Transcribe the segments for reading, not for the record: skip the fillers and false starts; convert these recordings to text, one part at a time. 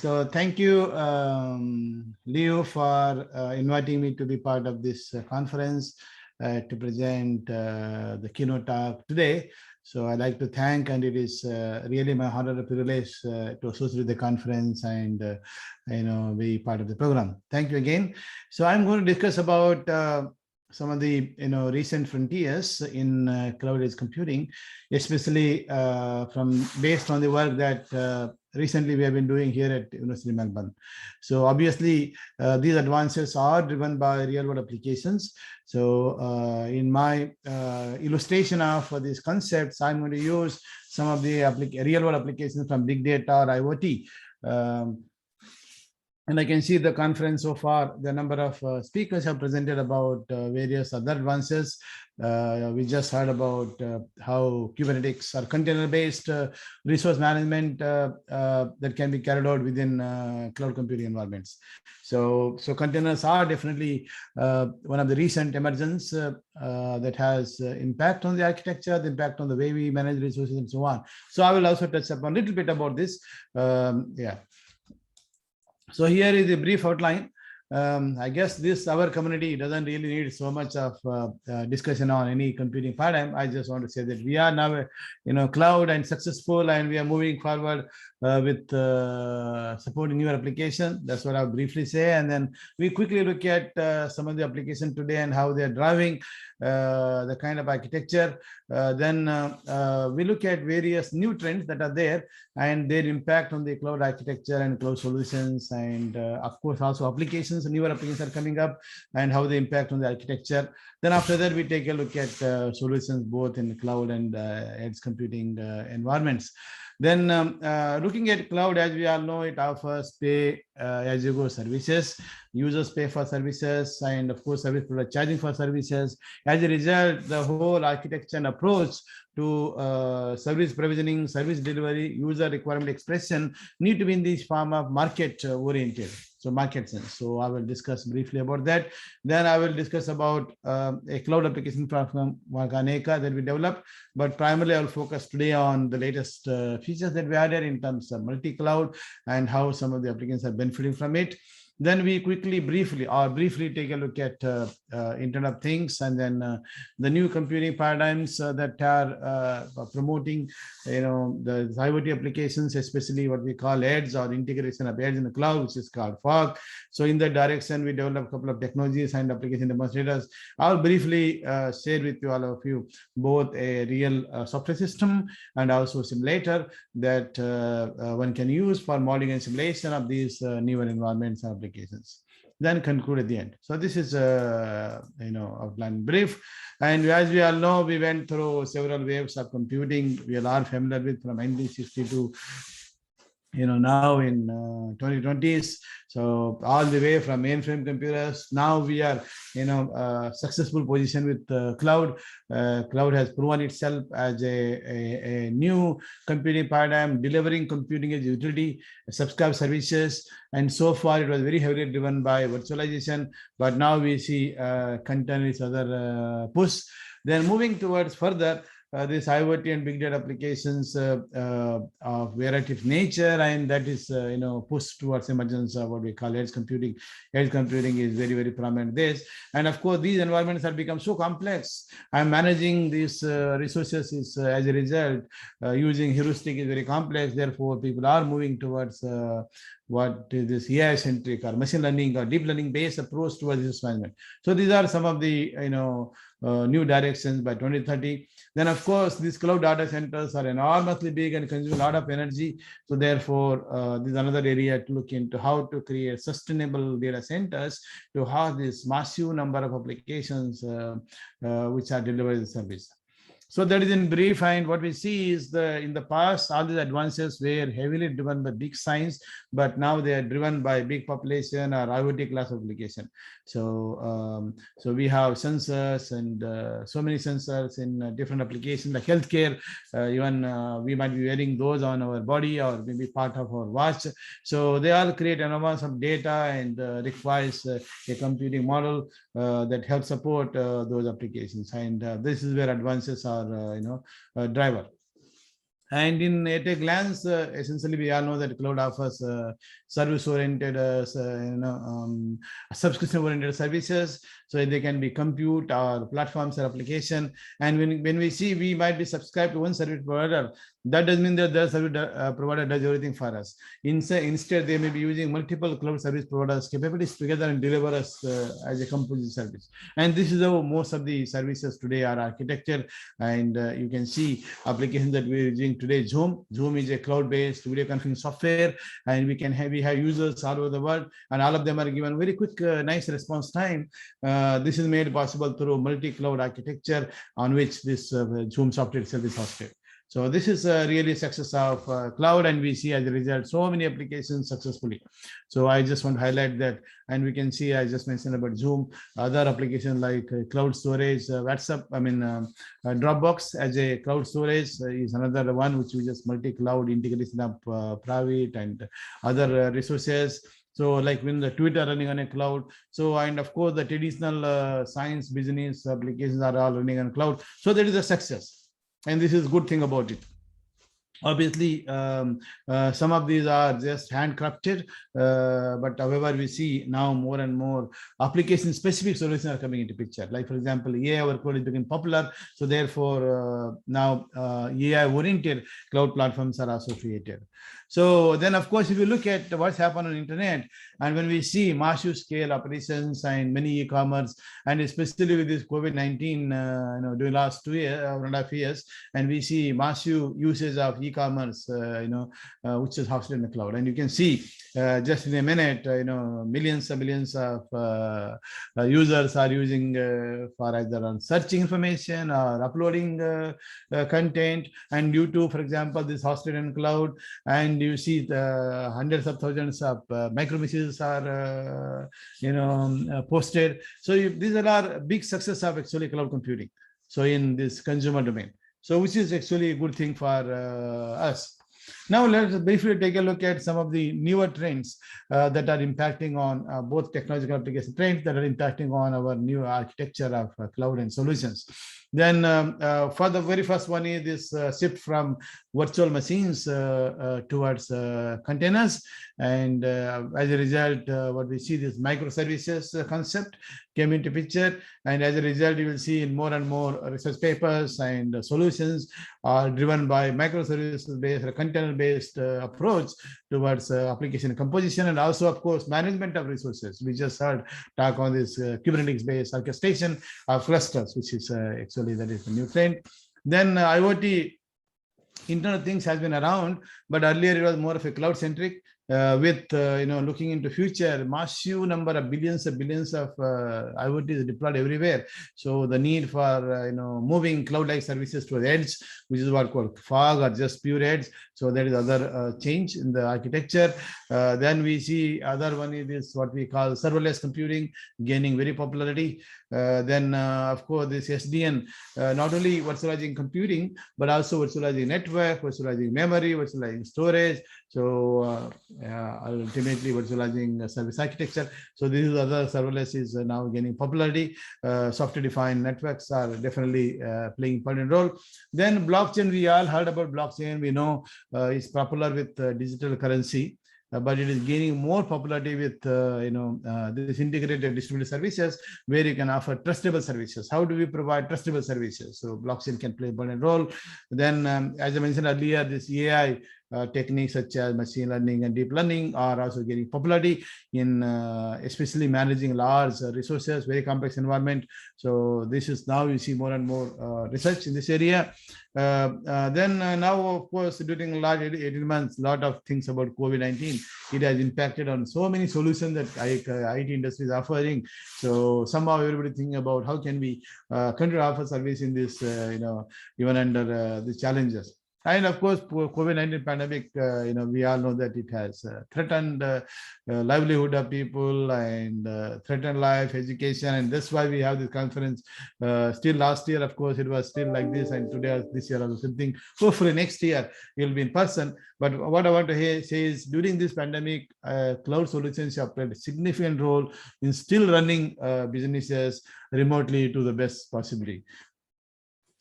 So thank you, Leo, for inviting me to be part of this conference to present the keynote talk today. So I'd like to thank, and it is really my honor and privilege to associate with the conference and be part of the program. Thank you again. So I'm going to discuss about some of the recent frontiers in cloud-edge computing, especially from based on the work that recently we have been doing here at University of Melbourne. So obviously, these advances are driven by real-world applications. So in my illustration of these concepts, I'm going to use some of the real-world applications from big data or IoT. And I can see the conference so far, the number of speakers have presented about various other advances. We just heard about how Kubernetes or container-based resource management that can be carried out within cloud computing environments. So containers are definitely one of the recent emergence that has impact on the architecture, the impact on the way we manage resources and so on. So I will also touch upon a little bit about this. So here is a brief outline. I guess our community doesn't really need so much of discussion on any computing paradigm. I just want to say that we are now, cloud and successful, and we are moving forward with supporting newer application. That's what I'll briefly say, and then we quickly look at some of the application today and how they are driving the kind of architecture. Then we look at various new trends that are there and their impact on the cloud architecture and cloud solutions, and of course also applications, newer applications are coming up and how they impact on the architecture. Then after that, we take a look at solutions both in the cloud and edge computing environments. Then looking at cloud, as we all know, it offers pay-as-you-go services. Users pay for services, and of course, service provider charging for services. As a result, the whole architecture and approach to service provisioning, service delivery, user requirement expression need to be in this form of market-oriented. So market sense. So I will discuss briefly about that. Then I will discuss about a cloud application platform, Aneka, that we developed, but primarily I will focus today on the latest features that we added in terms of multi-cloud and how some of the applications are benefiting from it. Then we briefly take a look at Internet of Things, and then the new computing paradigms that are promoting, the IoT applications, especially what we call edge or integration of edge in the cloud, which is called fog. So in that direction, we developed a couple of technologies and application demonstrators. I'll briefly share with all of you both a real software system and also simulator that one can use for modeling and simulation of these newer environments and applications. Then conclude at the end. So this is outline brief. And as we all know, we went through several waves of computing. We are familiar with from 1960 to now in 2020s. So all the way from mainframe computers, now we are successful position with cloud. Cloud has proven itself as a new computing paradigm, delivering computing as utility, subscribe services, and so far it was very heavily driven by virtualization, but now we see containers other push. Then moving towards further, this IoT and big data applications of variety of nature, and that is pushed towards emergence of what we call edge computing. Edge computing is very, very prominent this, and of course these environments have become so complex. I'm managing these resources is as a result using heuristic is very complex. Therefore, people are moving towards what is this AI-centric or machine learning or deep learning based approach towards resource management. So these are some of the new directions by 2030. Then of course these cloud data centers are enormously big and consume a lot of energy. So therefore this is another area to look into, how to create sustainable data centers to have this massive number of applications which are delivered as a service. So that is in brief, and what we see is in the past, all these advances were heavily driven by big science, but now they are driven by big population or IoT class application. So we have sensors and so many sensors in different applications, like healthcare. Even we might be wearing those on our body or maybe part of our watch. So they all create an amount of data and requires a computing model that helps support those applications. And this is where advances are driver. And at a glance, essentially, we all know that cloud offers service-oriented, subscription-oriented services. So they can be compute or platforms or application. And when we see we might be subscribed to one service provider, that doesn't mean that the service provider does everything for us. Instead, they may be using multiple cloud service providers' capabilities together and deliver us as a composite service. And this is how most of the services today are architected. And you can see applications that we're using today. Zoom is a cloud-based video conferencing software, and we have users all over the world, and all of them are given very quick, nice response time. This is made possible through multi-cloud architecture on which this Zoom software itself is hosted. So this is really success of cloud, and we see as a result so many applications successfully. So I just want to highlight that, and we can see I just mentioned about Zoom, other applications like cloud storage, WhatsApp, Dropbox as a cloud storage is another one which uses multi-cloud integration of private and other resources. So like when the Twitter running on a cloud. So, and of course the traditional science business applications are all running on cloud. So that is a success. And this is a good thing about it. Obviously, some of these are just handcrafted, but however, we see now more and more application-specific solutions are coming into picture. Like, for example, AI workload is becoming popular, so therefore now AI-oriented cloud platforms are also created. So then, of course, if you look at what's happened on the internet, and when we see massive scale operations and many e-commerce, and especially with this COVID-19, during last 1.5 years, and we see massive usage of e-commerce, which is hosted in the cloud. And you can see just in a minute, millions and millions of users are using for either on searching information or uploading content. And due to, for example, this hosted in cloud, and you see the hundreds of thousands of micro messages are posted. So these are big success of actually cloud computing. So in this consumer domain, so which is actually a good thing for us. Now let's briefly take a look at some of the newer trends that are impacting on both technological application trends that are impacting on our new architecture of cloud and solutions. Then for the very first one is this shift from virtual machines towards containers. And as a result, what we see, this microservices concept came into picture. And as a result, you will see in more and more research papers and solutions are driven by microservices-based or container-based approach towards application composition, and also, of course, management of resources. We just heard talk on this Kubernetes-based orchestration of clusters, which is actually that is the new trend. Then IoT, Internet of Things, has been around, but earlier it was more of a cloud-centric. With looking into future, massive number of billions of IoT is deployed everywhere. So the need for moving cloud-like services to the edge, which is what called fog or just pure edge. So there is other change in the architecture. Then we see other one is this what we call serverless computing gaining very popularity. Then of course this SDN, not only virtualizing computing but also virtualizing network, virtualizing memory, virtualizing storage. So ultimately virtualizing service architecture. So this is other serverless is now gaining popularity. Software-defined networks are definitely playing important role. Then blockchain, we all heard about blockchain. We know it's popular with digital currency. But it is gaining more popularity with this integrated distributed services where you can offer trustable services. How do we provide trustable services? So blockchain can play an important role. Then, as I mentioned earlier, this AI techniques such as machine learning and deep learning are also gaining popularity in especially managing large resources, very complex environment. So this is now you see more and more research in this area. Then now, of course, during the last 18 months, a lot of things about COVID-19, it has impacted on so many solutions that IT industry is offering. So somehow everybody thinking about how can we continue to offer service in this, even under the challenges. And of course, COVID-19 pandemic, we all know that it has threatened livelihood of people and threatened life, education, and that's why we have this conference. Still last year, of course, it was still like this, and today, this year, also something. Hopefully next year, you'll be in person. But what I want to say is, during this pandemic, cloud solutions have played a significant role in still running businesses remotely to the best possibility.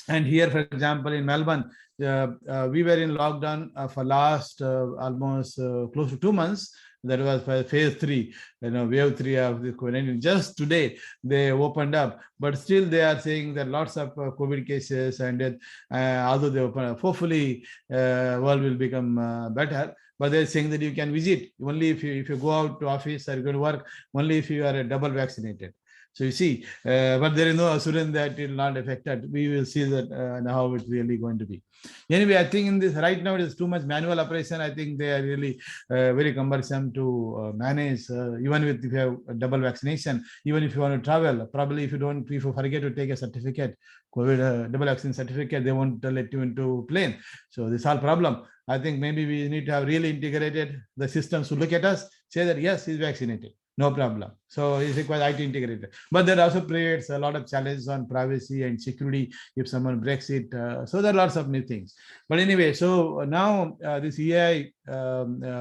And here, for example, in Melbourne, we were in lockdown for last almost close to 2 months. That was for phase 3, wave 3 of the COVID-19. Just today they opened up, but still they are saying that lots of COVID cases, and although they open up, hopefully world will become better. But they're saying that you can visit only if you go out to office or go to work, only if you are double vaccinated. So you see, but there is no assurance that it will not affect us. We will see that how it's really going to be. Anyway, I think in this right now it is too much manual operation. I think they are really very cumbersome to manage, even with if you have a double vaccination. Even if you want to travel, probably if you forget to take a certificate, COVID double vaccine certificate, they won't let you into plane. So this whole problem. I think maybe we need to have really integrated the systems to look at us, say that yes, he's vaccinated. No problem. So it requires IT integrated. But that also creates a lot of challenges on privacy and security if someone breaks it. So there are lots of new things. But anyway, so now this AI,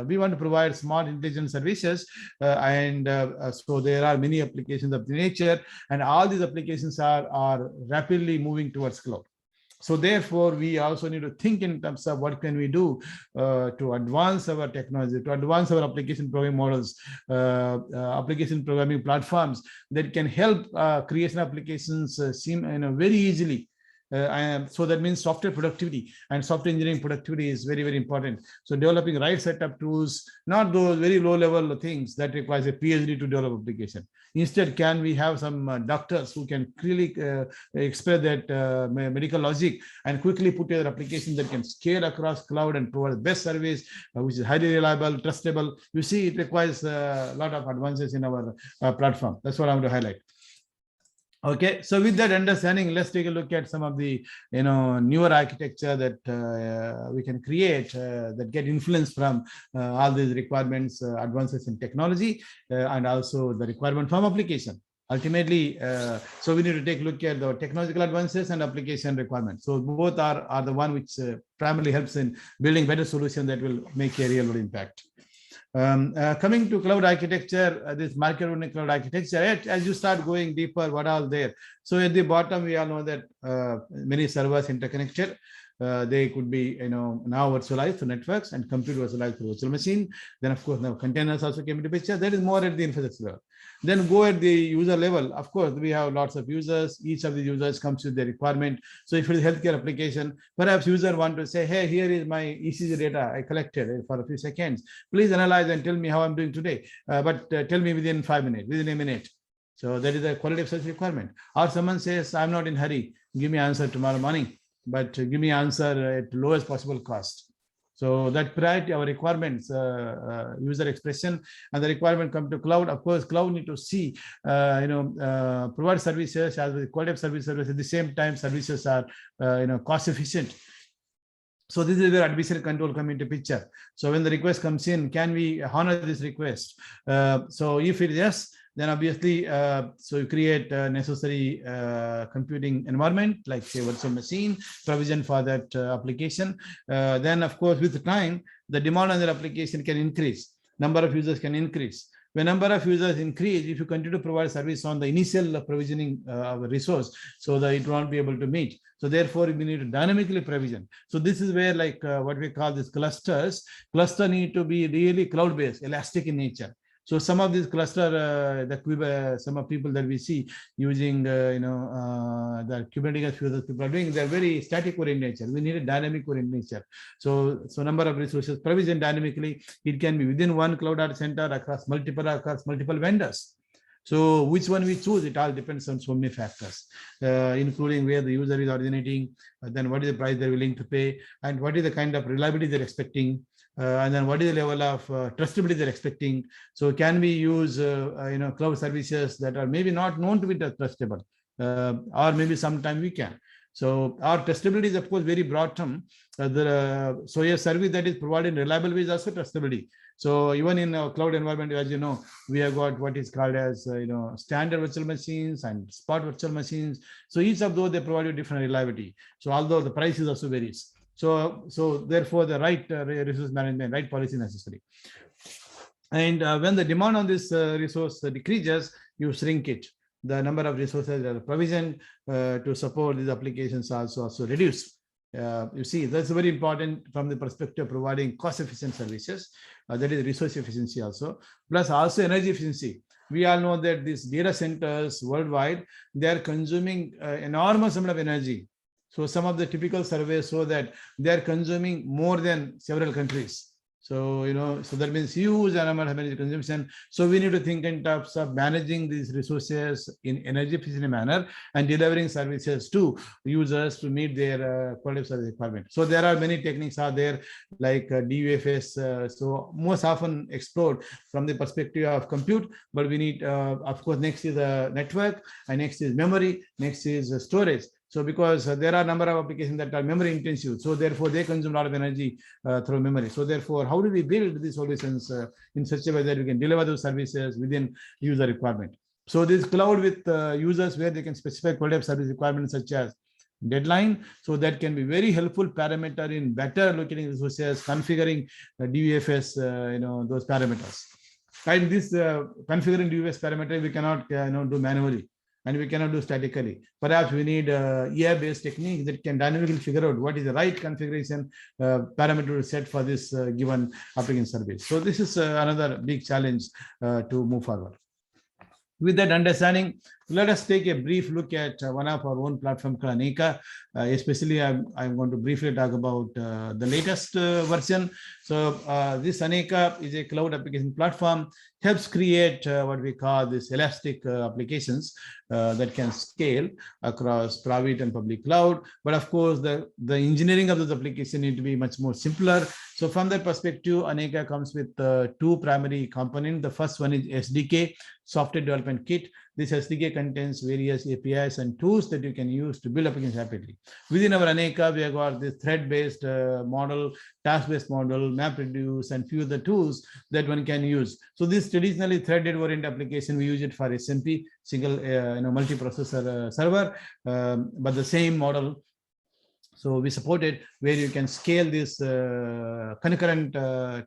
we want to provide smart intelligence services. So there are many applications of the nature, and all these applications are rapidly moving towards cloud. So therefore, we also need to think in terms of what can we do to advance our technology, to advance our application programming models, application programming platforms that can help creation applications seem very easily. So that means software productivity and software engineering productivity is very, very important. So developing right set of tools, not those very low level things that requires a PhD to develop application. Instead, can we have some doctors who can clearly express that medical logic and quickly put together applications that can scale across cloud and provide the best service, which is highly reliable, trustable. You see, it requires a lot of advances in our platform. That's what I want to highlight. Okay, so with that understanding, let's take a look at some of the newer architecture that we can create that get influenced from all these requirements, advances in technology, and also the requirement from application. Ultimately, so we need to take a look at the technological advances and application requirements. So both are the one which primarily helps in building better solutions that will make a real world impact. Coming to cloud architecture, this market cloud architecture, as you start going deeper, what all there? So at the bottom, we all know that many servers interconnected. They could be now virtualized to networks and compute virtualized to virtual machine. Then of course now containers also came into picture. That is more at the infrastructure level. Then go at the user level. Of course, we have lots of users. Each of the users comes with the requirement. So if it is healthcare application, perhaps user want to say, hey, here is my ECG data I collected for a few seconds. Please analyze and tell me how I'm doing today. But tell me within 5 minutes, within a minute. So that is a quality of such requirement. Or someone says, I'm not in hurry. Give me answer tomorrow morning, but give me answer at lowest possible cost. So that priority, our requirements, user expression, and the requirement come to cloud. Of course, cloud need to see, provide services as the quality of service at the same time. Services are, cost efficient. So this is where admission control come into picture. So when the request comes in, can we honor this request? So if it is yes, then obviously, so you create a necessary computing environment, like say virtual machine, provision for that application. Then of course, with time, the demand on that application can increase. Number of users can increase. When number of users increase, if you continue to provide service on the initial provisioning resource, so that it won't be able to meet. So therefore, we need to dynamically provision. So this is where what we call these clusters. Cluster need to be really cloud-based, elastic in nature. So some of these cluster, some of people that we see using, the Kubernetes users people are doing, they're very static oriented nature. We need a dynamic oriented nature. So number of resources provision dynamically. It can be within one cloud data center across multiple vendors. So which one we choose, it all depends on so many factors, including where the user is originating, then what is the price they're willing to pay, and what is the kind of reliability they're expecting. And then what is the level of trustability they're expecting. So can we use cloud services that are maybe not known to be trustable, or maybe sometime we can. So our trustability is of course very broad term. So a service that is provided in reliable way is also trustability. So even in a cloud environment, as you know, we have got what is called as standard virtual machines and spot virtual machines. So each of those, they provide you different reliability. So although the price is also varies. So therefore, the right resource management, right policy necessary. And when the demand on this resource decreases, you shrink it. The number of resources that are provisioned to support these applications also reduce. You see, that's very important from the perspective of providing cost-efficient services. That is resource efficiency also, plus also energy efficiency. We all know that these data centers worldwide, they are consuming enormous amount of energy. So some of the typical surveys show that they are consuming more than several countries. So, so that means huge amount of energy consumption. So we need to think in terms of managing these resources in energy efficient manner and delivering services to users to meet their quality of service requirement. So there are many techniques are there like DUFS. So most often explored from the perspective of compute, but we need, of course, next is a network, and next is memory, next is storage. So because there are a number of applications that are memory intensive, so therefore they consume a lot of energy through memory. So therefore, how do we build these solutions in such a way that we can deliver those services within user requirement? So this cloud with users where they can specify quality of service requirements such as deadline. So that can be very helpful parameter in better locating resources, configuring DUFS, those parameters. And this configuring DUFS parameter, we cannot do manually, and we cannot do statically. Perhaps we need AI-based techniques that can dynamically figure out what is the right configuration parameter to set for this given application service. So this is another big challenge to move forward. With that understanding, let us take a brief look at one of our own platform called Aneka. Especially, I'm going to briefly talk about the latest version. So this Aneka is a cloud application platform, helps create what we call this elastic applications that can scale across private and public cloud. But of course, the engineering of those applications need to be much more simpler. So from that perspective, Aneka comes with two primary components. The first one is SDK, software development kit. This SDK contains various APIs and tools that you can use to build applications rapidly. Within our Aneka, we have got this thread-based model, task-based model, MapReduce, and few other tools that one can use. So this traditionally threaded-oriented application, we use it for SMP, single multiprocessor server, but the same model. So we support it where you can scale this concurrent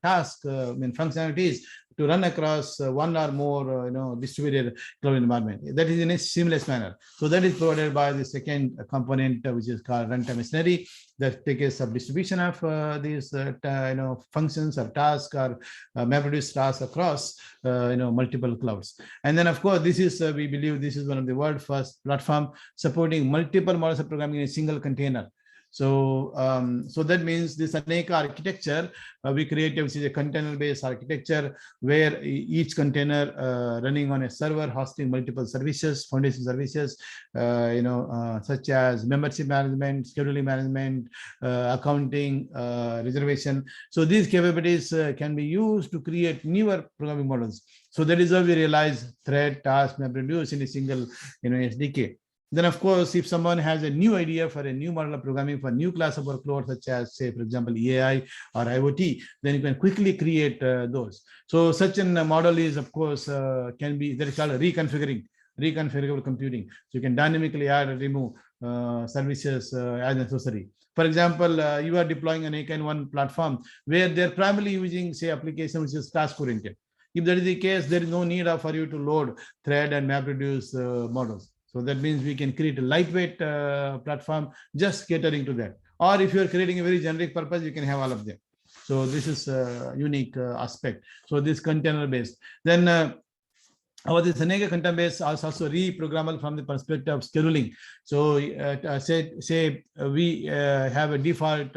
task functionalities to run across one or more distributed cloud environment. That is in a seamless manner. So that is provided by the second component, which is called runtime machinery, that takes up distribution of these functions or tasks or MapReduce tasks across multiple clouds. And then of course this is we believe this is one of the world first platform supporting multiple models of programming in a single container. So, so that means this Aneka architecture we created, which is a container-based architecture where each container running on a server hosting multiple services, foundation services, such as membership management, scheduling management, accounting, reservation. So these capabilities can be used to create newer programming models. So that is how we realize thread, task, MapReduce in a single SDK. Then, of course, if someone has a new idea for a new model of programming for a new class of workload, such as, say, for example, AI or IoT, then you can quickly create those. So such a model is, of course, can be, that is called reconfigurable computing. So you can dynamically add or remove services as necessary. For example, you are deploying an Aneka in one platform where they're primarily using, say, application which is task-oriented. If that is the case, there is no need for you to load thread and MapReduce models. So that means we can create a lightweight platform just catering to that. Or if you are creating a very generic purpose, you can have all of them. So this is a unique aspect. So this container based. Then our this Aneka container base is also reprogrammable from the perspective of scheduling. So say we have a default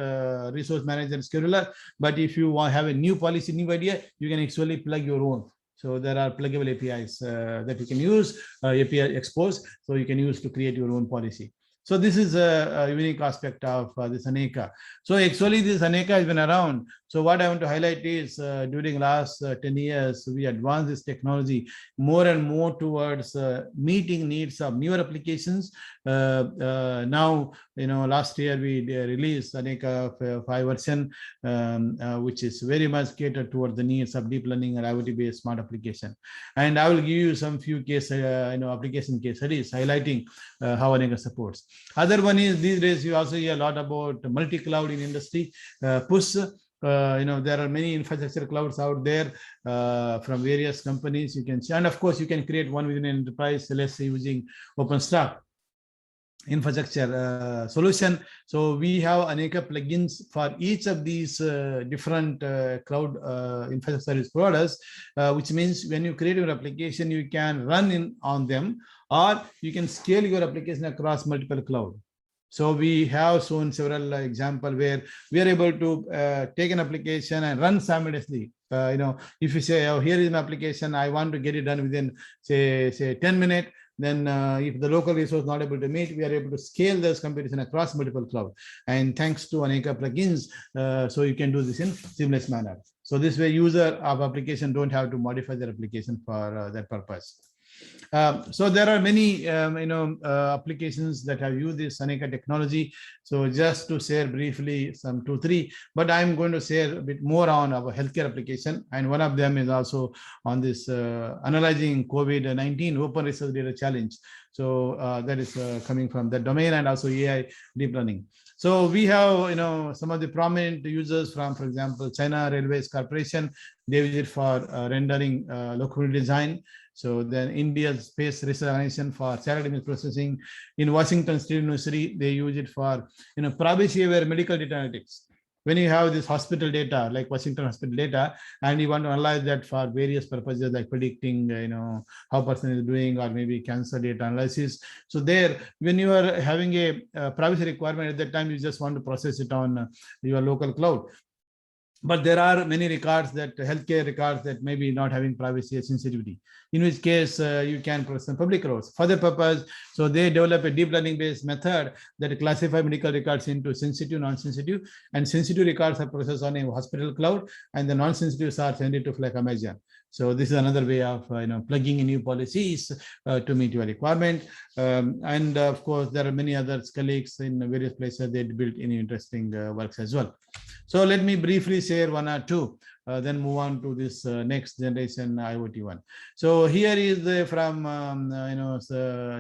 resource manager scheduler, but if you have a new policy, new idea, you can actually plug your own. So there are pluggable APIs that you can use, API expose, so you can use to create your own policy. So this is a unique aspect of this Aneka. So actually this Aneka has been around. So what I want to highlight is during last 10 years, we advanced this technology more and more towards meeting needs of newer applications. Now, last year we released Aneka 5 version, which is very much catered towards the needs of deep learning and IoT-based smart application. And I will give you some few case, application case studies highlighting how Aneka supports. Other one is these days you also hear a lot about multi-cloud in industry, push. There are many infrastructure clouds out there from various companies you can see. And of course, you can create one within an enterprise, let's say using OpenStack. infrastructure solution. So we have Aneka plugins for each of these different cloud infrastructure service providers, which means when you create your application, you can run in on them, or you can scale your application across multiple cloud. So we have shown several examples where we are able to take an application and run simultaneously. If you say, oh, here is an application, I want to get it done within say 10 minutes, then if the local resource not able to meet, we are able to scale this computation across multiple cloud. And thanks to Aneka plugins, so you can do this in seamless manner. So this way, user of application don't have to modify their application for that purpose. So there are many applications that have used this Aneka technology. So just to share briefly some 2-3, but I'm going to share a bit more on our healthcare application, and one of them is also on this analyzing COVID-19 open research data challenge. So that is coming from that domain, and also AI deep learning. So we have some of the prominent users from, for example, China Railways Corporation. They use it for rendering locomotive design. So then India's Space Research Organization for child image processing. In Washington State University, they use it for privacy-aware medical data analytics. When you have this hospital data, like Washington hospital data, and you want to analyze that for various purposes, like predicting, how person is doing, or maybe cancer data analysis. So there, when you are having a privacy requirement at that time, you just want to process it on your local cloud. But there are many records, that healthcare records, that may be not having privacy or sensitivity, in which case you can process public roles. For the purpose, so they develop a deep learning based method that classify medical records into sensitive, non-sensitive, and sensitive records are processed on a hospital cloud, and the non-sensitive are sent to like Amazon. So this is another way of plugging in new policies to meet your requirement. And of course, there are many other colleagues in various places that built any interesting works as well. So let me briefly share one or two, then move on to this next generation IoT one. So here is from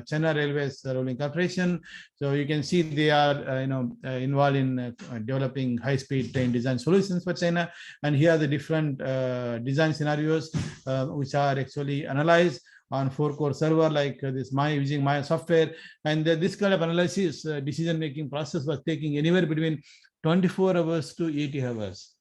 China Railways Rolling Corporation. So you can see they are involved in developing high-speed train design solutions for China. And here are the different design scenarios which are actually analyzed on 4-core server, like this using Maya software. And this kind of analysis decision-making process was taking anywhere between 24 hours to 80 hours.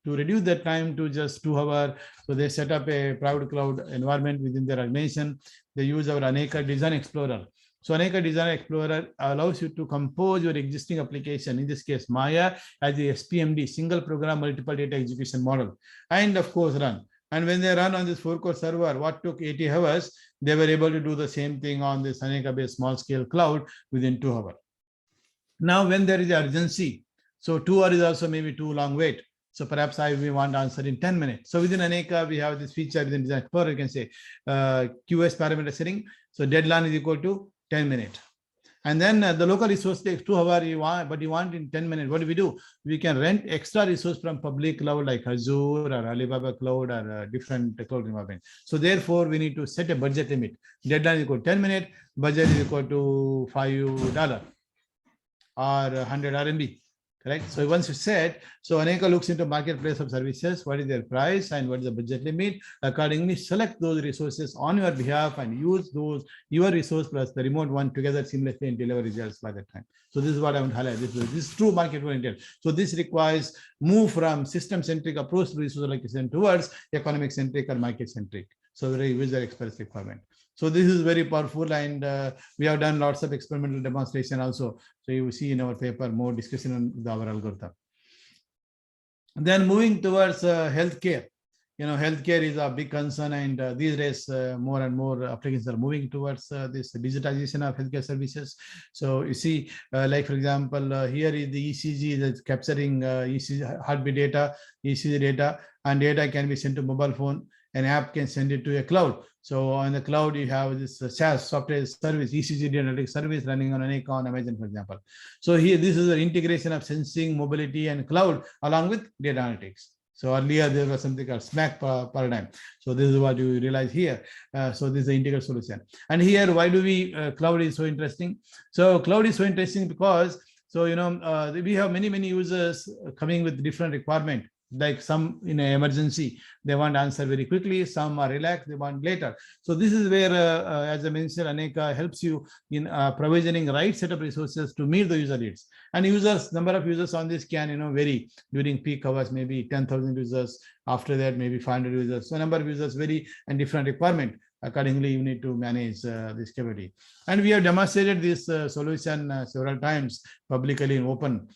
To reduce that time to just 2 hours, so they set up a private cloud environment within their organization. They use our Aneka Design Explorer. So Aneka Design Explorer allows you to compose your existing application, in this case Maya, as the SPMD, single program multiple data execution model, and of course run. And when they run on this 4-core server, what took 80 hours, they were able to do the same thing on this Aneka-based small-scale cloud within 2 hours. Now, when there is urgency, so 2 hours is also maybe too long wait. So perhaps we want to answer in 10 minutes. So within Aneka, we have this feature within Design Explorer. You can say QoS parameter setting. So deadline is equal to 10 minutes. And then the local resource takes 2 hours you want, but you want in 10 minutes. What do? We can rent extra resource from public cloud like Azure or Alibaba Cloud or different cloud environment. So therefore, we need to set a budget limit. Deadline is equal to 10 minutes. Budget is equal to $5 or 100 RMB. Correct. So once you set, so Aneka looks into marketplace of services, what is their price and what is the budget limit. Accordingly, select those resources on your behalf and use those, your resource plus the remote one together seamlessly and deliver results by that time. So this is what I want to highlight. This is true market oriented. So this requires move from system-centric approach to resource allocation towards economic-centric or market-centric. So very user express requirement. So this is very powerful, and we have done lots of experimental demonstration also. So you will see in our paper more discussion on our algorithm. And then moving towards healthcare. Healthcare is a big concern, and these days more and more applications are moving towards this digitization of healthcare services. So you see, like for example, here is the ECG that's capturing ECG heartbeat data, ECG data, and data can be sent to mobile phone. An app can send it to a cloud. So on the cloud, you have this SaaS software service, ECG analytics service running on Aneka on Amazon, for example. So here, this is an integration of sensing, mobility, and cloud along with data analytics. So earlier there was something called SMAC paradigm. So this is what you realize here. So this is the integral solution. And here, why do we cloud is so interesting? So cloud is so interesting because we have many users coming with different requirements. Like some in an emergency, they want answer very quickly. Some are relaxed, they want later. So this is where, as I mentioned, Aneka helps you in provisioning right set of resources to meet the user needs. And users, number of users on this can vary during peak hours, maybe 10,000 users. After that, maybe 500 users. So number of users vary and different requirement. Accordingly, you need to manage this capability. And we have demonstrated this solution several times publicly in open.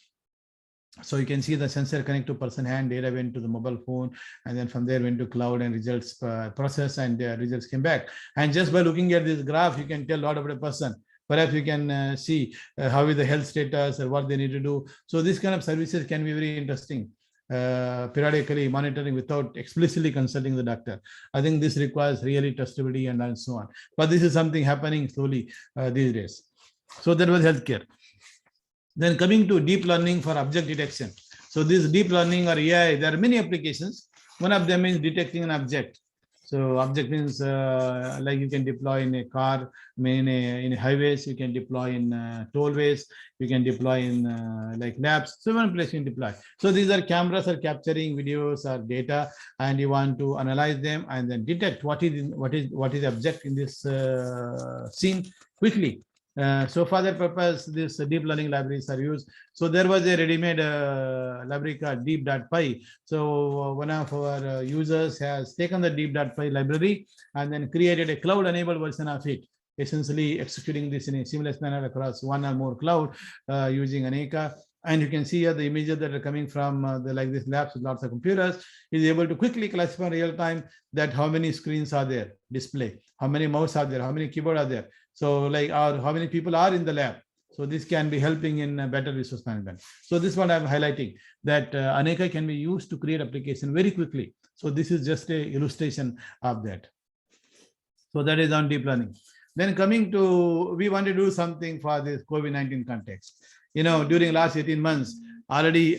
So you can see the sensor connect to person hand, data went to the mobile phone, and then from there went to cloud and results process, and results came back. And just by looking at this graph, you can tell a lot about a person. Perhaps you can see how is the health status or what they need to do. So this kind of services can be very interesting. Periodically monitoring without explicitly consulting the doctor. I think this requires really trustability and so on. But this is something happening slowly these days. So that was healthcare. Then coming to deep learning for object detection. So this deep learning or AI, there are many applications. One of them is detecting an object. So object means like you can deploy in a car, in a highways, you can deploy in tollways, you can deploy in like labs, so one place you can deploy. So these are cameras are capturing videos or data, and you want to analyze them and then detect what is the object in this scene quickly. So for that purpose, this deep learning libraries are used. So there was a ready-made library called deep.py. So one of our users has taken the deep.py library and then created a cloud-enabled version of it, essentially executing this in a seamless manner across one or more cloud using Aneka. And you can see here the images that are coming from like this labs with lots of computers is able to quickly classify in real time that how many screens are there, display, how many mouse are there, how many keyboard are there. So like how many people are in the lab. So this can be helping in better resource management. So this one I'm highlighting that Aneka can be used to create application very quickly. So this is just a illustration of that. So that is on deep learning. Then coming to, we want to do something for this COVID-19 context. During last 18 months, already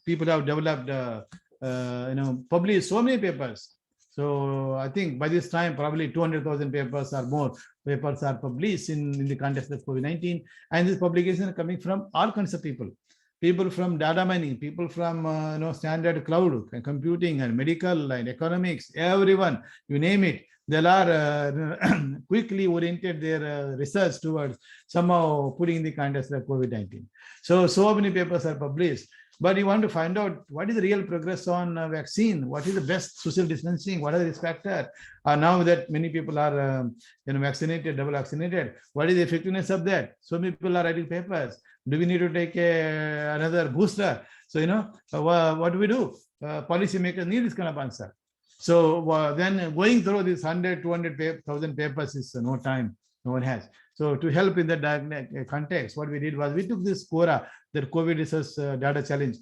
people have developed, published so many papers. So I think by this time, probably 200,000 papers or more papers are published in the context of COVID-19. And these publications are coming from all kinds of people. People from data mining, people from standard cloud and computing and medical and economics, everyone, you name it. They are quickly oriented their research towards somehow putting the context of COVID-19. So many papers are published. But you want to find out what is the real progress on vaccine, what is the best social distancing, what are the risk factors. Now that many people are vaccinated, double vaccinated, what is the effectiveness of that? So many people are writing papers. Do we need to take another booster? So, what do we do? Policymakers need this kind of answer. So then going through this 100, 200,000 papers is no time, no one has. So to help in that context, what we did was we took this Quora, the COVID research data challenge.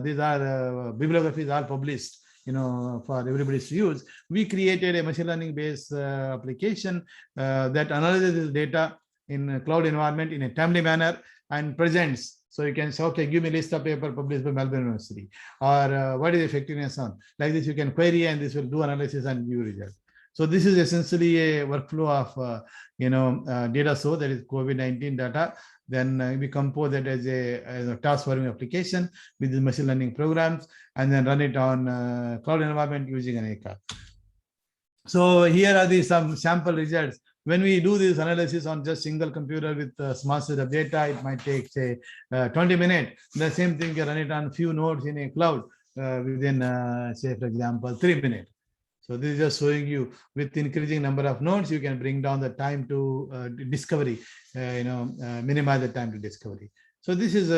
These are bibliographies are published, for everybody's use. We created a machine learning based application that analyzes this data in a cloud environment in a timely manner and presents. So you can say, okay, give me a list of paper published by Melbourne University, or what is the effectiveness on? Like this, you can query and this will do analysis and view results. So this is essentially a workflow of data source, that is COVID-19 data. Then we compose that as a task forming application with the machine learning programs, and then run it on cloud environment using Aneka. So here are some sample results. When we do this analysis on just single computer with a small set of data, it might take, say, 20 minutes. The same thing, you run it on few nodes in a cloud within, say, for example, 3 minutes. So this is just showing you with increasing number of nodes, you can bring down the time to discovery, minimize the time to discovery. So this is,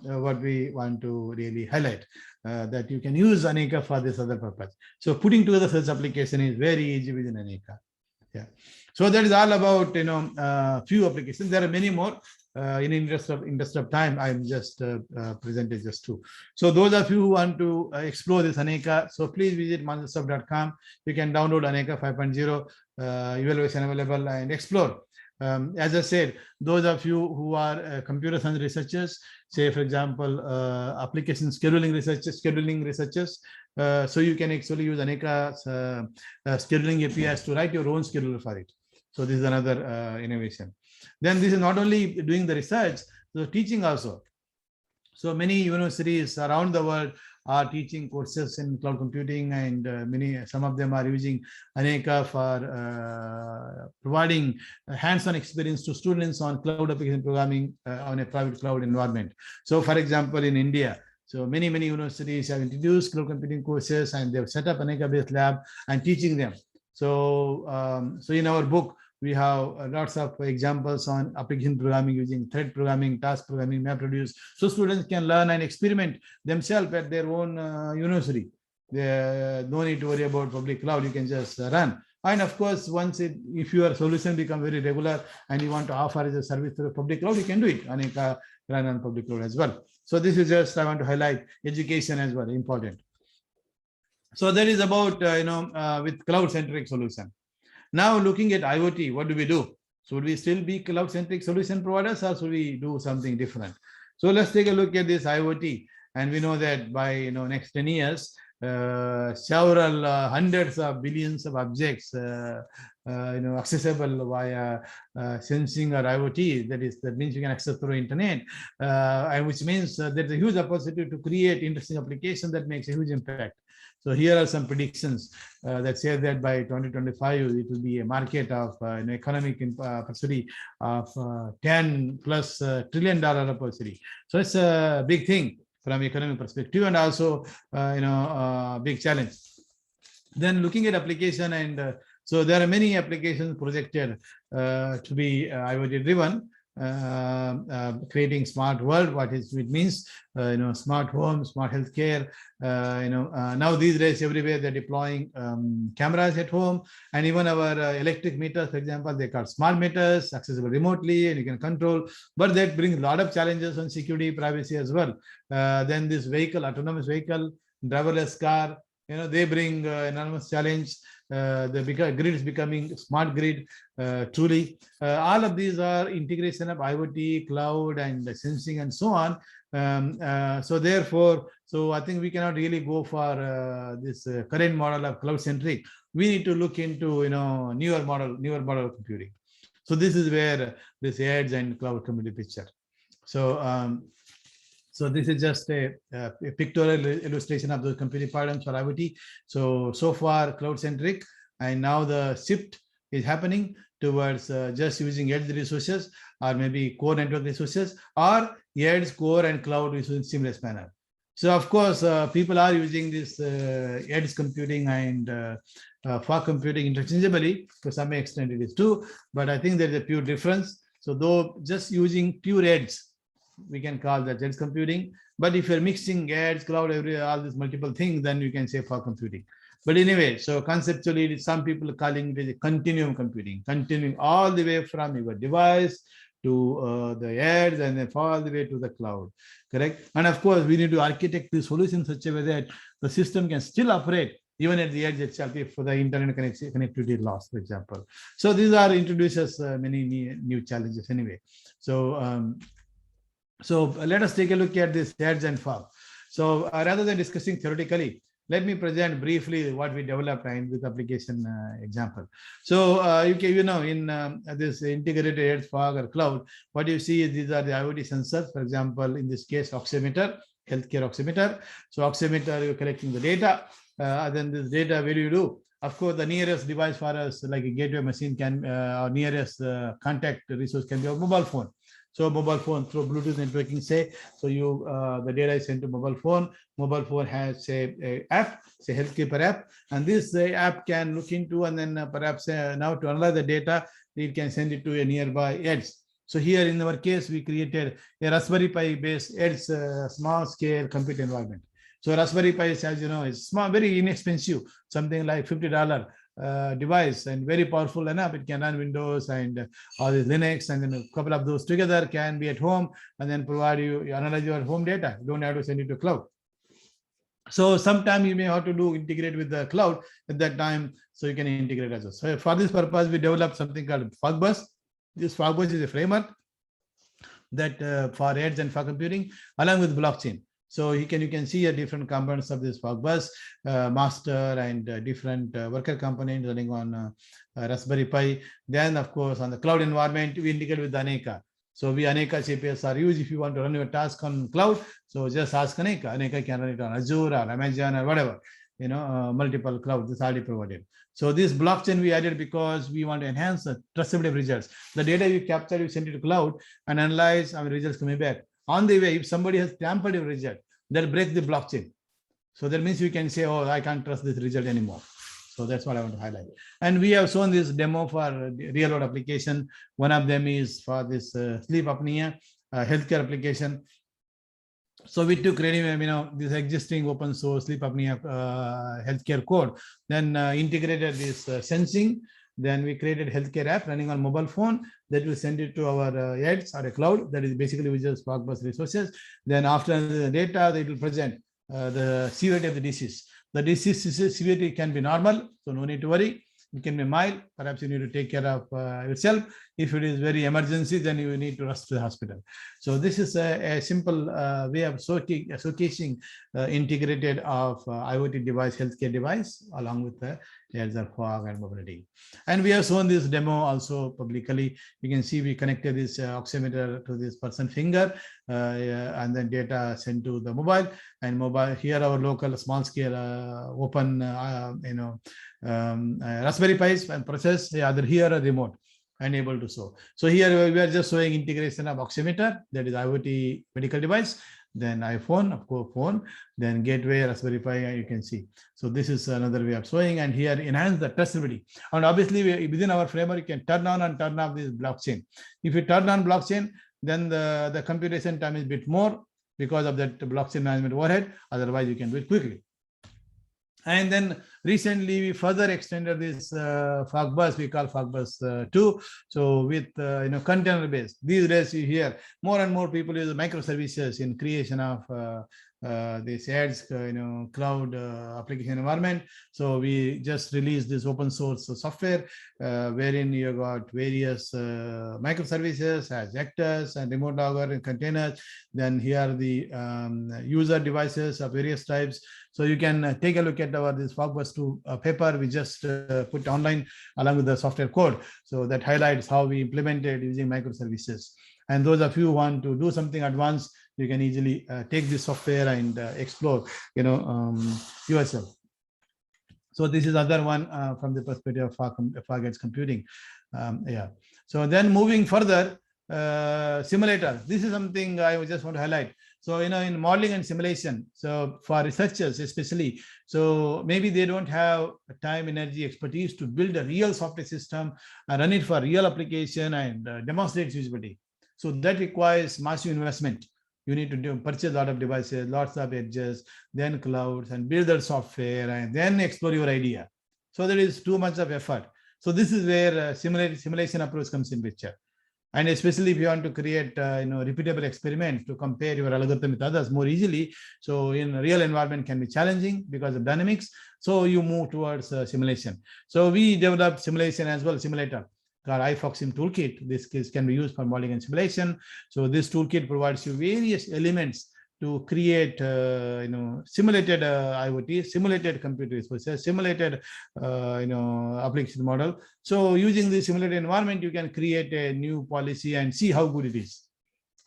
what we want to really highlight, that you can use Aneka for this other purpose. So putting together such application is very easy within Aneka. Yeah. So that is all about, few applications. There are many more. In interest of time, I'm just presented just two. So those of you who want to explore this Aneka, so please visit manjulsoft.com. You can download Aneka 5.0, evaluation available, and explore. As I said, those of you who are computer science researchers, say for example, application scheduling researchers, so you can actually use Aneka's scheduling APIs to write your own scheduler for it. So this is another innovation. Then this is not only doing the research, the teaching also. So many universities around the world are teaching courses in cloud computing, and some of them are using Aneka for providing hands-on experience to students on cloud application programming on a private cloud environment. So, for example, in India, so many universities have introduced cloud computing courses, and they've set up Aneka-based lab and teaching them. So, so in our book, we have lots of examples on application programming using thread programming, task programming, MapReduce. So students can learn and experiment themselves at their own university. They no need to worry about public cloud. You can just run. And of course, if your solution become very regular and you want to offer as a service to the public cloud, you can do it. Aneka run on public cloud as well. So this is just, I want to highlight education as well, important. So that is about, with cloud-centric solution. Now looking at IoT, what do we do? Should we still be cloud-centric solution providers, or should we do something different? So let's take a look at this IoT. And we know that by next 10 years, several hundreds of billions of objects accessible via sensing or IoT. That means you can access through internet, and which means there's a huge opportunity to create interesting application that makes a huge impact. So here are some predictions that say that by 2025 it will be a market of an economic opportunity of $10+ trillion opportunity. So it's a big thing from economic perspective, and also big challenge. Then looking at application, and so there are many applications projected to be IoT driven. Creating smart world, what it means, smart home, smart healthcare. Now these days everywhere they're deploying cameras at home, and even our electric meters, for example, they call smart meters, accessible remotely, and you can control. But that brings a lot of challenges on security, privacy as well. Then this vehicle, autonomous vehicle, driverless car, they bring enormous challenge. The grid is becoming smart grid, truly. All of these are integration of IoT, cloud, and sensing, and so on. So therefore, I think we cannot really go for this current model of cloud-centric. We need to look into newer model of computing. So this is where this edge and cloud come into picture. So so this is just a pictorial illustration of the computing paradigms for IoT. So far cloud-centric, and now the shift is happening towards just using edge resources, or maybe core network resources, or edge, core, and cloud resources in seamless manner. So of course, people are using this edge computing and fog computing interchangeably. To some extent it is true, but I think there's a pure difference. So though just using pure edge, we can call that edge computing. But if you're mixing edge, cloud, all these multiple things, then you can say fog computing. But anyway, so conceptually, some people are calling it a continuum computing, continuing all the way from your device to the edge, and then all the way to the cloud, correct? And of course, we need to architect the solution in such a way that the system can still operate even at the edge itself if the internet connectivity lost, for example. So these are introduces many new challenges anyway. So let us take a look at this edge and fog. So rather than discussing theoretically, let me present briefly what we developed and with application example. So in this integrated edge, fog, or cloud, what you see is these are the IoT sensors. For example, in this case, oximeter, healthcare oximeter. So oximeter, you're collecting the data. Then this data, where do you do? Of course, the nearest device for us, like a gateway machine, can our nearest contact resource can be a mobile phone. So mobile phone through Bluetooth networking, say, so the data is sent to mobile phone. Mobile phone has a app, say Healthkeeper app, and this app can look into, and then perhaps now to analyze the data, it can send it to a nearby edge. So here in our case, we created a Raspberry Pi based edge small scale compute environment. So Raspberry Pi is, as you know, is small, very inexpensive, something like $50 device, and very powerful enough. It can run Windows and all this Linux, and then a couple of those together can be at home and then provide you analyze your home data. You don't have to send it to cloud. So sometime you may have to integrate with the cloud at that time, so you can integrate as well. So for this purpose, we developed something called FogBus. This FogBus is a framework that for edge and fog computing along with blockchain. So you can see different components of this FogBus, master and different worker components running on Raspberry Pi. Then, of course, on the cloud environment, we integrate with Aneka. So we Aneka CPS are used if you want to run your task on cloud. So just ask Aneka. Aneka can run it on Azure or Amazon or whatever, multiple clouds. It's already provided. So this blockchain we added because we want to enhance the traceability of results. The data you capture, you send it to cloud and analyze our results coming back. On the way, if somebody has tampered your result, they'll break the blockchain. So that means you can say, oh, I can't trust this result anymore. So that's what I want to highlight. And we have shown this demo for real world application. One of them is for this sleep apnea healthcare application. So we took really, this existing open source sleep apnea healthcare code, then integrated this sensing. Then we created healthcare app running on mobile phone that will send it to our edge or a cloud. That is basically we just Fogbus resources. Then after the data, they will present the severity of the disease. The disease severity can be normal, so no need to worry. It can be mild. Perhaps you need to take care of yourself. If it is very emergency, then you need to rush to the hospital. So this is a simple way of showcasing integrated of IoT device, healthcare device, along with the Azure Fog and mobility. And we have shown this demo also publicly. You can see we connected this oximeter to this person finger, and then data sent to the mobile. And mobile here, our local small scale open, Raspberry Pis and process either here or remote and able to show. So here we are just showing integration of oximeter, that is IoT medical device, then iPhone, of course, phone, then gateway, Raspberry Pi, you can see. So this is another way of showing, and here enhance the traceability. And obviously within our framework, you can turn on and turn off this blockchain. If you turn on blockchain, then the computation time is a bit more because of that blockchain management overhead. Otherwise, you can do it quickly. And then recently we further extended this Fogbus, we call Fogbus 2. So with container based, these days you hear more and more people use microservices in creation of this ads, cloud application environment. So we just released this open source software wherein you got various microservices as actors and remote logger and containers. Then here are the user devices of various types. So you can take a look at our this Fogbus 2 paper we just put online along with the software code. So that highlights how we implemented using microservices. And those of you who want to do something advanced, you can easily take this software and explore, yourself. So this is other one from the perspective of Fog Edge computing. Yeah. So then moving further, simulator. This is something I just want to highlight. So, in modeling and simulation, so for researchers especially, so maybe they don't have time, energy, expertise to build a real software system and run it for real application and demonstrate its usability. So that requires massive investment. You need to purchase a lot of devices, lots of edges, then clouds, and build that software, and then explore your idea. So there is too much of effort. So this is where simulation approach comes in picture. And especially if you want to create, repeatable experiments to compare your algorithm with others more easily. So in real environment can be challenging because of dynamics. So you move towards simulation. So we developed simulation as well, simulator called iFoxSim toolkit. This can be used for modeling and simulation. So this toolkit provides you various elements to create, simulated IoT, simulated computer resources, simulated, application model. So using the simulated environment, you can create a new policy and see how good it is.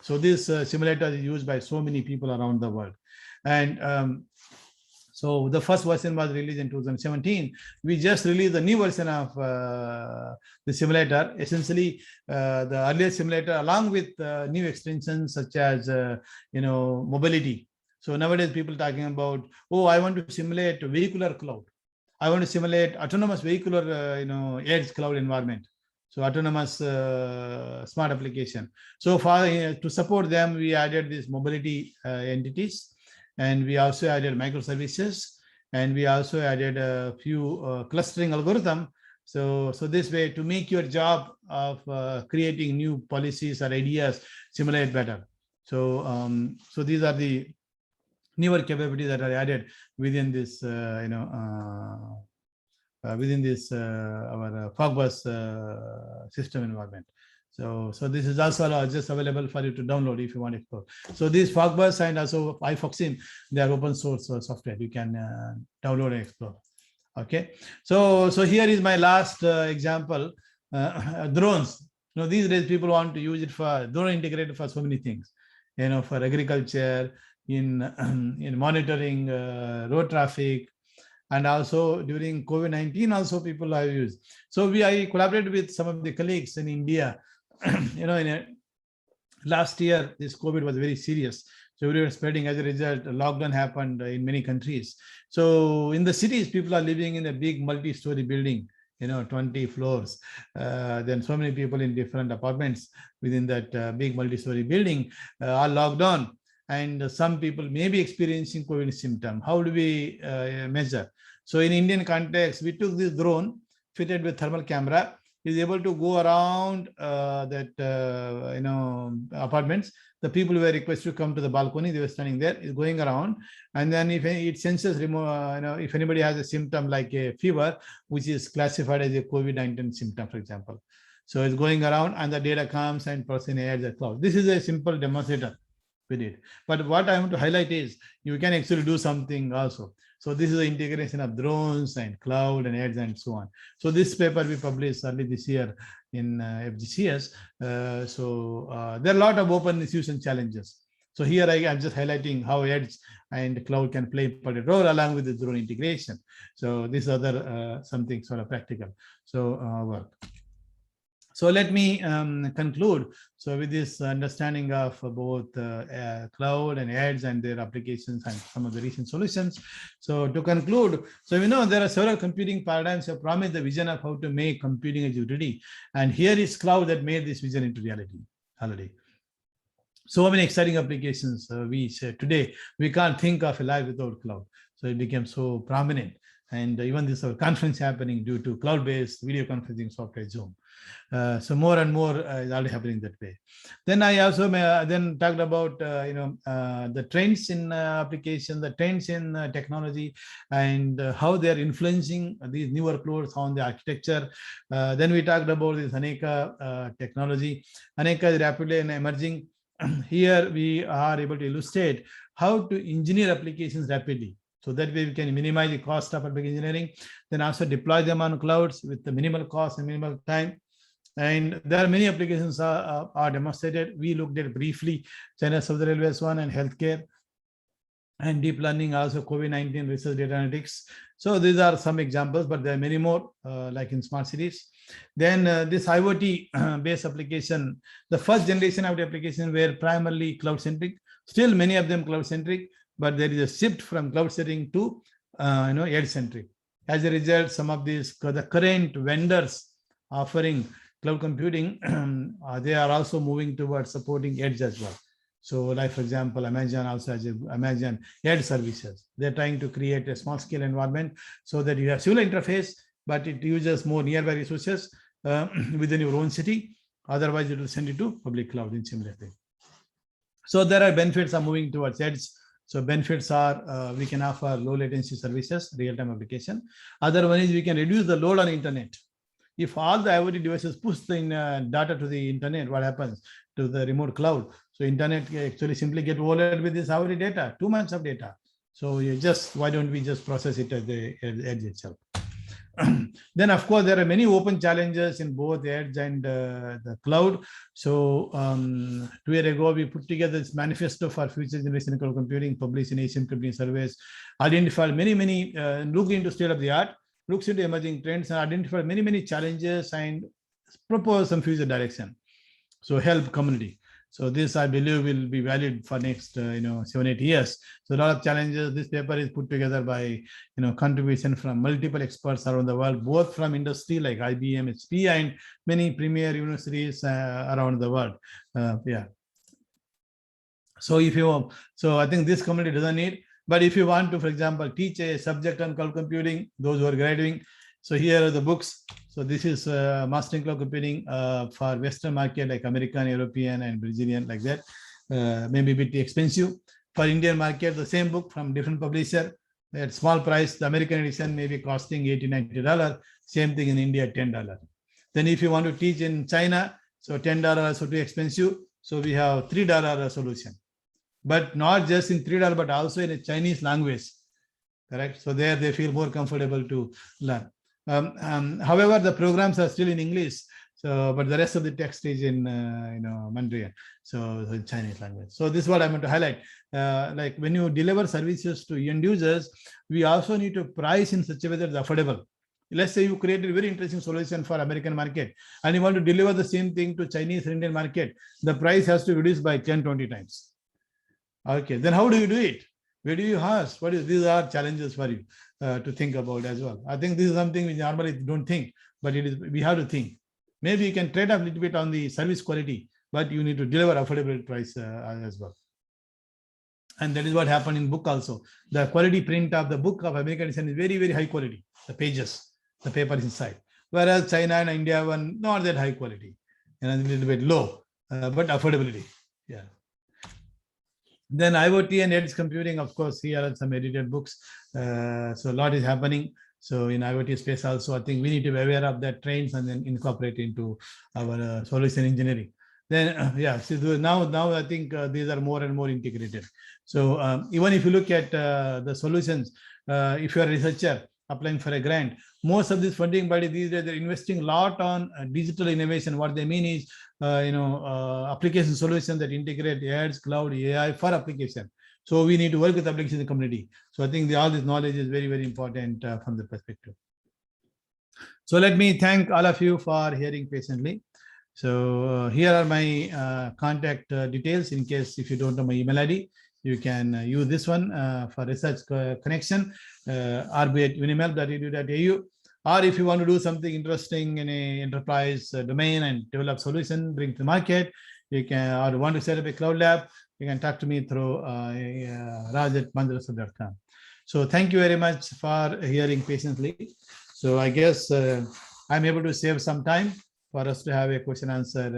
So this simulator is used by so many people around the world. And so the first version was released in 2017. We just released a new version of the simulator. Essentially, the earlier simulator, along with new extensions such as mobility. So nowadays, people talking about, oh, I want to simulate vehicular cloud. I want to simulate autonomous vehicular, edge cloud environment. So autonomous smart application. So for to support them, we added these mobility entities. And we also added microservices, and we also added a few clustering algorithm. So this way to make your job of creating new policies or ideas simulate better. So so these are the newer capabilities that are added within this, within this our Fogbus system environment. So this is also just available for you to download if you want to explore. So these Fogbus and also iFoxSim, they are open source software. You can download and explore. Okay. So here is my last example, drones. These days people want to use it for, drone integrated for so many things, for agriculture, in monitoring road traffic, and also during COVID-19 also people have used. So I collaborated with some of the colleagues in India. Last year, this COVID was very serious. So we were spreading. As a result, a lockdown happened in many countries. So in the cities, people are living in a big multi-story building, 20 floors. Then so many people in different apartments within that big multi-story building are locked down. And some people may be experiencing COVID symptom. How do we measure? So in Indian context, we took this drone fitted with thermal camera. Is able to go around apartments. The people were requested to come to the balcony. They were standing there. Is going around, and then if it senses if anybody has a symptom like a fever, which is classified as a COVID-19 symptom, for example. So it's going around, and the data comes and person adds a cloud. This is a simple demonstrator we did. But what I want to highlight is you can actually do something also. So this is the integration of drones and cloud and ads and so on. So this paper we published early this year in FGCS. There are a lot of open issues and challenges. So here I'm just highlighting how ads and cloud can play important role along with the drone integration. So this other something sort of practical. Work. So let me conclude. So with this understanding of both cloud and ads and their applications and some of the recent solutions. So to conclude, so we know there are several computing paradigms that promise the vision of how to make computing a utility. And here is cloud that made this vision into reality already. So many exciting applications today we can't think of a life without cloud. So it became so prominent. And even this conference happening due to cloud-based video conferencing software Zoom. So more and more is already happening that way. Then I also then talked about the trends in application, the trends in technology, and how they are influencing these new workloads on the architecture. Then we talked about this Aneka technology. Aneka is rapidly emerging. Here we are able to illustrate how to engineer applications rapidly. So that way we can minimize the cost of application engineering, then also deploy them on clouds with the minimal cost and minimal time. And there are many applications are demonstrated. We looked at briefly China Southern Railways one and healthcare, and deep learning, also COVID-19 research data analytics. So these are some examples, but there are many more like in smart cities. Then this IoT based application, the first generation of the application were primarily cloud-centric. Still many of them cloud-centric, but there is a shift from cloud-centric to edge-centric. As a result, some of these the current vendors offering cloud computing, they are also moving towards supporting edge as well. So like, for example, Amazon also has Amazon Edge services. They're trying to create a small scale environment so that you have similar interface, but it uses more nearby resources within your own city. Otherwise, it will send it to public cloud in similar way. So there are benefits of moving towards edge. So benefits are we can offer low latency services, real-time application. Other one is we can reduce the load on internet. If all the IoT devices push the data to the internet, what happens to the remote cloud? So internet actually simply get overloaded with this IoT data, too much of data. So why don't we just process it at the edge itself? Then, of course, there are many open challenges in both edge and the cloud. So 2 years ago, we put together this manifesto for future generation cloud computing, published in Asian Computing Surveys, identified many, look into state of the art, looks into emerging trends, and identified many challenges and propose some future direction. So help community. So this, I believe, will be valid for next 7-8 years. So a lot of challenges. This paper is put together by contribution from multiple experts around the world, both from industry like IBM, HP, and many premier universities around the world. So I think this community doesn't need. But if you want to, for example, teach a subject on cloud computing, those who are graduating. So here are the books. So this is mastering cloud computing for Western market like American, European, and Brazilian, like that. Maybe a bit expensive. For Indian market, the same book from different publisher at small price. The American edition may be costing $80-90. Same thing in India, $10. Then if you want to teach in China, so $10 so too expensive. So we have $3 solution. But not just in $3, but also in a Chinese language. Correct. So there they feel more comfortable to learn. However, the programs are still in English. So, but the rest of the text is in Mandarin, so in Chinese language. So this is what I want to highlight. Like when you deliver services to end users, we also need to price in such a way that it's affordable. Let's say you created a very interesting solution for American market and you want to deliver the same thing to Chinese or Indian market, the price has to reduce by 10-20 times. Okay, then how do you do it? Where do you ask? These are challenges for you to think about as well. I think this is something we normally don't think, but we have to think. Maybe you can trade off a little bit on the service quality, but you need to deliver affordable price as well. And that is what happened in book also. The quality print of the book of American Design is very, very high quality. The pages, the paper is inside. Whereas China and India one, not that high quality, and a little bit low, but affordability. Yeah. Then IoT and edge computing, of course, here are some edited books. So a lot is happening. So in IoT space also, I think we need to be aware of that trends and then incorporate into our solution engineering. Then, yeah, so now I think these are more and more integrated. So even if you look at the solutions, if you're a researcher applying for a grant, most of these funding bodies these days, they're investing a lot on digital innovation. What they mean is, application solutions that integrate edge, cloud, AI for application. So we need to work with application community. So I think all this knowledge is very, very important from the perspective. So let me thank all of you for hearing patiently. So here are my contact details in case if you don't know my email ID, you can use this one for research connection, rb@unimel.edu.au. Or if you want to do something interesting in a enterprise domain and develop solution, bring to the market, you can, or want to set up a cloud lab, you can talk to me through raj@manjulasu.com. So thank you very much for hearing patiently. So I guess I'm able to save some time for us to have a question answer